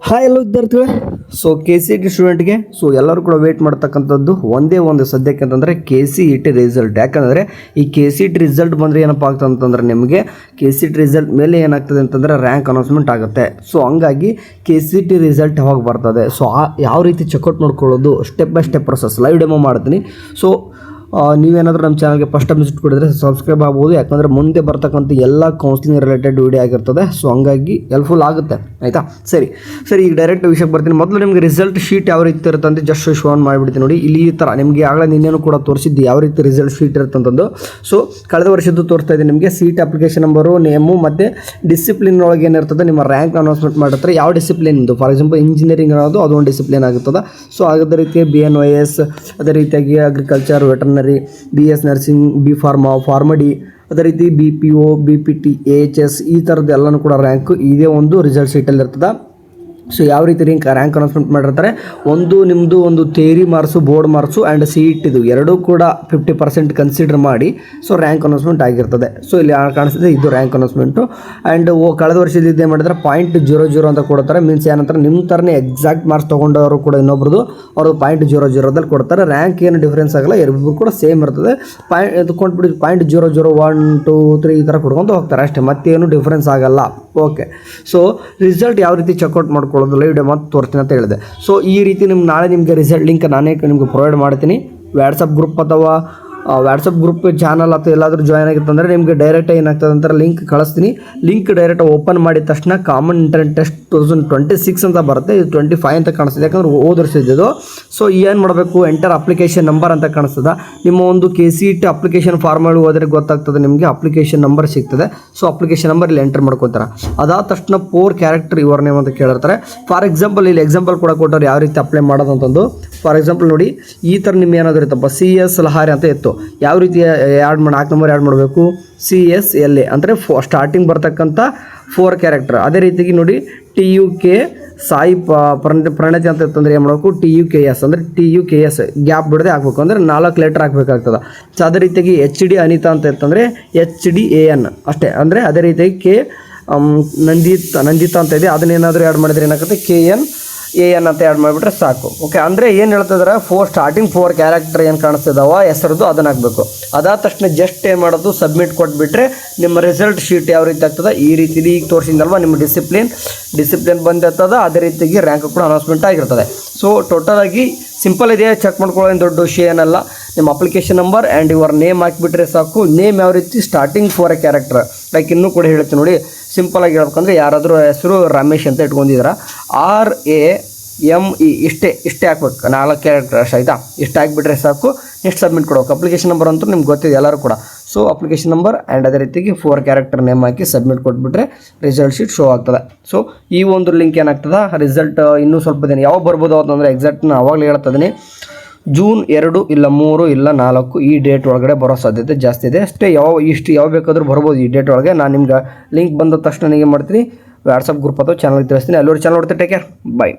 Hi ಎಲ್ಲ ವಿದ್ಯಾರ್ಥಿಗಳೇ. K C E T ಸ್ಟೂಡೆಂಟ್ಗೆ ಎಲ್ಲರೂ ಕೂಡ ವೇಟ್ ಮಾಡ್ತಕ್ಕಂಥದ್ದು ಒಂದೇ ಒಂದು ಸದ್ಯಕ್ಕೆ ಅಂತಂದರೆ K C E T result. ಯಾಕಂದರೆ ಈ K C E T result ಬಂದರೆ ಏನಪ್ಪ ಆಗ್ತದೆ ಅಂತಂದರೆ ನಿಮಗೆ K C E T result ಮೇಲೆ ಏನಾಗ್ತದೆ ಅಂತಂದರೆ ರ್ಯಾಂಕ್ ಅನೌನ್ಸ್ಮೆಂಟ್ ಆಗುತ್ತೆ. ಹಂಗಾಗಿ K C E T result ಯಾವಾಗ ಬರ್ತದೆ, ಯಾವ ರೀತಿ ಚೆಕ್ಔಟ್ ಮಾಡ್ಕೊಳ್ಳೋದು step by step process live demo ಮಾಡ್ತೀನಿ. ನೀವೇನಾದರೂ ನಮ್ಮ ಚಾನಲ್ಗೆ ಫಸ್ಟ್ ಟೈಮ್ ವಿಸಿಟ್ ಕೊಡಿದ್ರೆ ಸಬ್ಸ್ಕ್ರೈಬ್ ಆಗ್ಬೋದು. ಯಾಕಂದರೆ ಮುಂದೆ ಬರ್ತಕ್ಕಂಥ ಎಲ್ಲ ಕೌನ್ಸಿಲಿಂಗ್ ರಿಲೇಟೆಡ್ ವಿಡಿಯೋ ಆಗಿರ್ತದೆ. ಹಂಗಾಗಿ ಹೆಲ್ಪ್ಫುಲ್ ಆಗುತ್ತೆ, ಆಯಿತಾ. ಸರಿ ಈಗ ಡೈರೆಕ್ಟ್ ವಿಷಯಕ್ಕೆ ಬರ್ತೀನಿ. ಮೊದಲು ನಿಮಗೆ ರಿಸಲ್ಟ್ ಶೀಟ್ ಯಾವ ರೀತಿ ಇರುತ್ತೆ ಅಂತ ಜಸ್ಟ್ ಶೋ ಆನ್ ಮಾಡಿಬಿಡ್ತೀನಿ. ನೋಡಿ, ಇಲ್ಲಿ ಈ ಥರ ನಿಮಗೆ ಆಗಲೇ ನಿನ್ನೇನು ಕೂಡ ತೋರಿಸಿದ್ದು ಯಾವ ರೀತಿ ರಿಸಲ್ಟ್ ಶೀಟ್ ಇರುತ್ತೆ ಅಂತಂದು. ಕಳೆದ ವರ್ಷದ್ದು ತೋರಿಸ್ತಾ ಇದ್ದೀನಿ ನಿಮಗೆ. ಸೀಟ್ ಅಪ್ಲಿಕೇಶನ್ ನಂಬರು, ನೇಮು ಮತ್ತು ಡಿಸಿಪ್ಲಿನ್ ಒಳಗೆ ಏನಿರ್ತದೆ ನಿಮ್ಮ ರ್ಯಾಂಕ್ ಅನೌನ್ಸ್ಮೆಂಟ್ ಮಾಡಿರ್ತಾರೆ. ಯಾವ ಡಿಸಿಪ್ಲಿನ್ ಇದು, ಫಾರ್ ಎಕ್ಸಾಂಪಲ್ ಇಂಜಿನಿಯರಿಂಗ್ ಅನ್ನೋದು ಅದೊಂದು ಡಿಸಿಪ್ಲಿನ್ ಆಗುತ್ತದೆ. ಅದೇ ರೀತಿ BNYS, ಅದೇ ರೀತಿಯಾಗಿ agriculture, veterinary, BS nursing, B ಫಾರ್ಮಡಿ, ಅದೇ ರೀತಿ BPO, BPT, AHS ಈ ಥರದ್ದು ಎಲ್ಲನೂ ಕೂಡ ರ್ಯಾಂಕು ಇದೇ ಒಂದು ರಿಸಲ್ಟ್ ಶೀಟಲ್ಲಿ ಇರ್ತದೆ. ಯಾವ ರೀತಿ ರ್ಯಾಂಕ್ ಅನೌನ್ಸ್ಮೆಂಟ್ ಮಾಡಿರ್ತಾರೆ, ನಿಮ್ಮದು ಒಂದು theory marks, board marks and CET ಇದು ಎರಡೂ ಕೂಡ 50% ಕನ್ಸಿಡರ್ ಮಾಡಿ ರ್ಯಾಂಕ್ ಅನೌನ್ಸ್ಮೆಂಟ್ ಆಗಿರ್ತದೆ. ಇಲ್ಲಿ ಕಾಣಿಸ್ತದೆ ಇದು ರ್ಯಾಂಕ್ ಅನೌನ್ಸ್ಮೆಂಟು. ಆ್ಯಂಡ್ ಕಳೆದ ವರ್ಷದ ಇದೇ ಮಾಡಿದ್ರೆ 0.00 ಅಂತ ಕೊಡ್ತಾರೆ. ಮೀನ್ಸ್ ಏನಂತಾರೆ, ನಿಮ್ಮ ಥರನೇ ಎಕ್ಸಾಕ್ಟ್ ಮಾರ್ಕ್ಸ್ ತೊಗೊಂಡವರು ಕೂಡ ಇನ್ನೊಬ್ರದ್ದು ಅವ್ರದ್ದು 0.00ದಲ್ಲಿ ಕೊಡ್ತಾರೆ. ರ್ಯಾಂಕ್ ಏನು ಡಿಫ್ರೆನ್ಸ್ ಆಗಲ್ಲ, ಎರಡೂ ಕೂಡ ಸೇಮ್ ಇರ್ತದೆ. ಇದು ಕೊಟ್ಬಿಟ್ಟು 0.00, 1, 2, 3 ಈ ಥರ ಕೊಡ್ಕೊಂಡು ಹೋಗ್ತಾರೆ ಅಷ್ಟೇ, ಮತ್ತೇನು ಡಿಫ್ರೆನ್ಸ್ ಆಗಲ್ಲ. ಓಕೆ, ರಿಸಲ್ಟ್ ಯಾವ ರೀತಿ ಚೆಕ್ಔಟ್ ಮಾಡ್ಕೊಳ್ಳೋದು ಲೈವ್ ಡೆಮೋ ತೋರಿಸ್ತೀನಿ ಅಂತ ಹೇಳಿದೆ. ಈ ರೀತಿ ನಾಳೆ ನಿಮಗೆ ರಿಸಲ್ಟ್ ಲಿಂಕ್ ನಾನೇ ನಿಮಗೆ ಪ್ರೊವೈಡ್ ಮಾಡ್ತೀನಿ. ವಾಟ್ಸಪ್ ಗ್ರೂಪ್ ಅಥವಾ ವಾಟ್ಸಪ್ ಗ್ರೂಪ್ ಚಾನಲ್ ಅಥವಾ ಎಲ್ಲಾದರೂ ಜಾಯ್ನ್ ಆಗಿತ್ತಂದರೆ ನಿಮಗೆ ಡೈರೆಕ್ಟ್ ಏನಾಗ್ತದೆ ಅಂತಾರೆ ಲಿಂಕ್ ಕಳಿಸ್ತೀನಿ. ಲಿಂಕ್ ಡೈರೆಕ್ಟ್ ಓಪನ್ ಮಾಡಿದ ತಕ್ಷಣ ಕಾಮನ್ ಇಂಟರ್ನೆಟ್ ಟೆಸ್ಟ್ 2026 ಅಂತ ಬರುತ್ತೆ. ಇದು 25 ಅಂತ ಕಾಣಿಸ್ತದೆ, ಯಾಕಂದ್ರೆ ಹೋದ ವರ್ಷದ್ದು. ಏನು ಮಾಡಬೇಕು, ಎಂಟರ್ ಅಪ್ಲಿಕೇಶನ್ ನಂಬರ್ ಅಂತ ಕಾಣಿಸ್ತದೆ. ನಿಮ್ಮ ಒಂದು KCET ಅಪ್ಲಿಕೇಶನ್ ಫಾರ್ಮಲ್ಲಿ ಹೋದರೆ ಗೊತ್ತಾಗ್ತದೆ ನಿಮಗೆ ಅಪ್ಲಿಕೇಶನ್ ನಂಬರ್ ಸಿಗ್ತದೆ. ಅಪ್ಲಿಕೇಶನ್ ನಂಬರ್ ಇಲ್ಲಿ ಎಂಟರ್ ಮಾಡ್ಕೊತಾರೆ. ಅದಾದ ತಕ್ಷಣ 4 ಕ್ಯಾರೆಕ್ಟರ್ ಯುವರ್ ನೇಮ್ ಅಂತ ಕೇಳಿರ್ತಾರೆ. ಫಾರ್ ಎಕ್ಸಾಂಪಲ್ ಇಲ್ಲಿ ಎಕ್ಸಾಂಪಲ್ ಕೂಡ ಕೊಟ್ಟವ್ರು ಯಾವ ರೀತಿ ಅಪ್ಲೈ ಮಾಡೋದು ಅಂತಂದು. ಫಾರ್ ಎಕ್ಸಾಂಪಲ್ ನೋಡಿ, ಈ ಥರ ನಿಮ್ಮ ಏನಾದರೂ ಇತ್ತಪ್ಪ, CS ಲಹಾರಿ ಅಂತ ಇತ್ತು. ಯಾವ ರೀತಿ 4 ನಂಬರ್ ಆ್ಯಡ್ ಮಾಡಬೇಕು, CSLA ಅಂದರೆ ಸ್ಟಾರ್ಟಿಂಗ್ ಬರ್ತಕ್ಕಂಥ 4 ಕ್ಯಾರೆಕ್ಟರ್. ಅದೇ ರೀತಿಯಾಗಿ ನೋಡಿ, TUK ಸಾಯಿ ಪ್ರಣತಿ ಅಂತ ಇತ್ತಂದರೆ ಏನು ಮಾಡಬೇಕು, TUKS ಅಂದರೆ TUKS ಗ್ಯಾಪ್ ಬಿಡದೆ ಹಾಕಬೇಕು, ಅಂದರೆ 4 ಲೆಟರ್ ಹಾಕಬೇಕಾಗ್ತದೆ. ಅದೇ ರೀತಿಯಾಗಿ HD ಅನಿತಾ ಅಂತ ಇತ್ತಂದರೆ HDAN ಅಷ್ಟೇ. ಅಂದರೆ ಅದೇ ರೀತಿಯಾಗಿ ನಂದಿತಾ ಅಂತ ಇದೆ, ಅದನ್ನೇನಾದರೂ ಆ್ಯಡ್ ಮಾಡಿದರೆ ಏನಾಗುತ್ತೆ, KNAN ಅಂತ ಆ್ಯಡ್ ಮಾಡಿಬಿಟ್ರೆ ಸಾಕು. ಓಕೆ, ಅಂದರೆ ಏನು ಹೇಳ್ತಿದ್ರೆ ಸ್ಟಾರ್ಟಿಂಗ್ 4 ಕ್ಯಾರೆಕ್ಟರ್ ಏನು ಕಾಣಿಸ್ತಿದ್ದಾವ ಹೆಸರದ್ದು ಅದನ್ನು ಹಾಕಬೇಕು. ಅದಾದ ತಕ್ಷಣ ಜಸ್ಟ್ ಏನು ಮಾಡೋದು, ಸಬ್ಮಿಟ್ ಕೊಟ್ಬಿಟ್ರೆ ನಿಮ್ಮ ರಿಸಲ್ಟ್ ಶೀಟ್ ಯಾವ ರೀತಿ ಆಗ್ತದೆ, ಈ ರೀತಿ ಈಗ ತೋರಿಸಿದಲ್ವ ನಿಮ್ಮ ಡಿಸಿಪ್ಲಿನ್ ಬಂದಿರ್ತದೆ. ಅದೇ ರೀತಿಯಾಗಿ ರ್ಯಾಂಕ್ ಕೂಡ ಅನೌನ್ಸ್ಮೆಂಟ್ ಆಗಿರ್ತದೆ. ಟೋಟಲಾಗಿ ಸಿಂಪಲ್ ಇದೆ, ಚೆಕ್ ಮಾಡ್ಕೊಳ್ಳೋ ದೊಡ್ಡ ವಿಷಯ ಏನಲ್ಲ. ನಿಮ್ಮ application number and your name ಹಾಕಿಬಿಟ್ರೆ ಸಾಕು. ನೇಮ್ ಯಾವ ರೀತಿ ಸ್ಟಾರ್ಟಿಂಗ್ 4 ಕ್ಯಾರೆಕ್ಟರ್, ಲೈಕ್ ಇನ್ನೂ ಕೂಡ ಹೇಳ್ತೀನಿ ನೋಡಿ. ಸಿಂಪಲಾಗಿ ಹೇಳ್ಬೇಕಂದ್ರೆ ಯಾರಾದರೂ ಹೆಸರು ರಮೇಶ್ ಅಂತ ಇಟ್ಕೊಂಡಿದ್ದೀರಾ, RAME ಇಷ್ಟೇ ಹಾಕ್ಬೇಕು, 4 ಕ್ಯಾರೆಕ್ಟರ್ ಅಷ್ಟು, ಆಯಿತಾ. ಇಷ್ಟು ಹಾಕಿಬಿಟ್ರೆ ಸಾಕು. ನೆಕ್ಸ್ಟ್ ಸಬ್ಮಿಟ್ ಕೊಡಬೇಕು. ಅಪ್ಲಿಕೇಶನ್ ನಂಬರ್ ಅಂತೂ ನಿಮ್ಗೆ ಗೊತ್ತಿದೆ ಎಲ್ಲರೂ ಕೂಡ. ಅಪ್ಲಿಕೇಶನ್ ನಂಬರ್ ಆ್ಯಂಡ್ ಅದೇ ರೀತಿಗೆ 4 ಕ್ಯಾರೆಕ್ಟರ್ ನೇಮ್ ಹಾಕಿ ಸಬ್ಮಿಟ್ ಕೊಟ್ಬಿಟ್ರೆ ರಿಸಲ್ಟ್ ಶೀಟ್ ಶೋ ಆಗ್ತದೆ. ಈ ಒಂದು ಲಿಂಕ್ ಏನಾಗ್ತದೆ, ರಿಸಲ್ಟ್ ಇನ್ನೂ ಸ್ವಲ್ಪ ದಿನ ಯಾವಾಗ ಬರ್ಬೋದು ಅಂತಂದರೆ ಎಕ್ಸಾಕ್ಟ್ ನಾನು ಅವಾಗಲೇ ಹೇಳ್ತಿದ್ದೀನಿ. ಜೂನ್ 2 ಇಲ್ಲ 3 ಇಲ್ಲ 4 ಈ ಡೇಟ್ ಒಳಗಡೆ ಬರೋ ಸಾಧ್ಯತೆ ಜಾಸ್ತಿ ಇದೆ ಅಷ್ಟೇ. ಯಾವ ಬೇಕಾದರೂ ಬರ್ಬೋದು ಈ ಡೇಟ್ ಒಳಗೆ. ನಾನು ನಿಮ್ಗೆ ಲಿಂಕ್ ಬಂದ ತಕ್ಷಣ ಏನು ಮಾಡ್ತೀನಿ, ವಾಟ್ಸಪ್ ಗ್ರೂಪ್ ಅಥವಾ ಚಾನಲ್ಗೆ ತಿಳಿಸ್ತೀನಿ. ಅಲ್ಲಿವರೆಗೆ ಚಾನಲ್ ನೋಡ್ತೀನಿ. ಟೇಕ್ ಕೇರ್, ಬಾಯ್.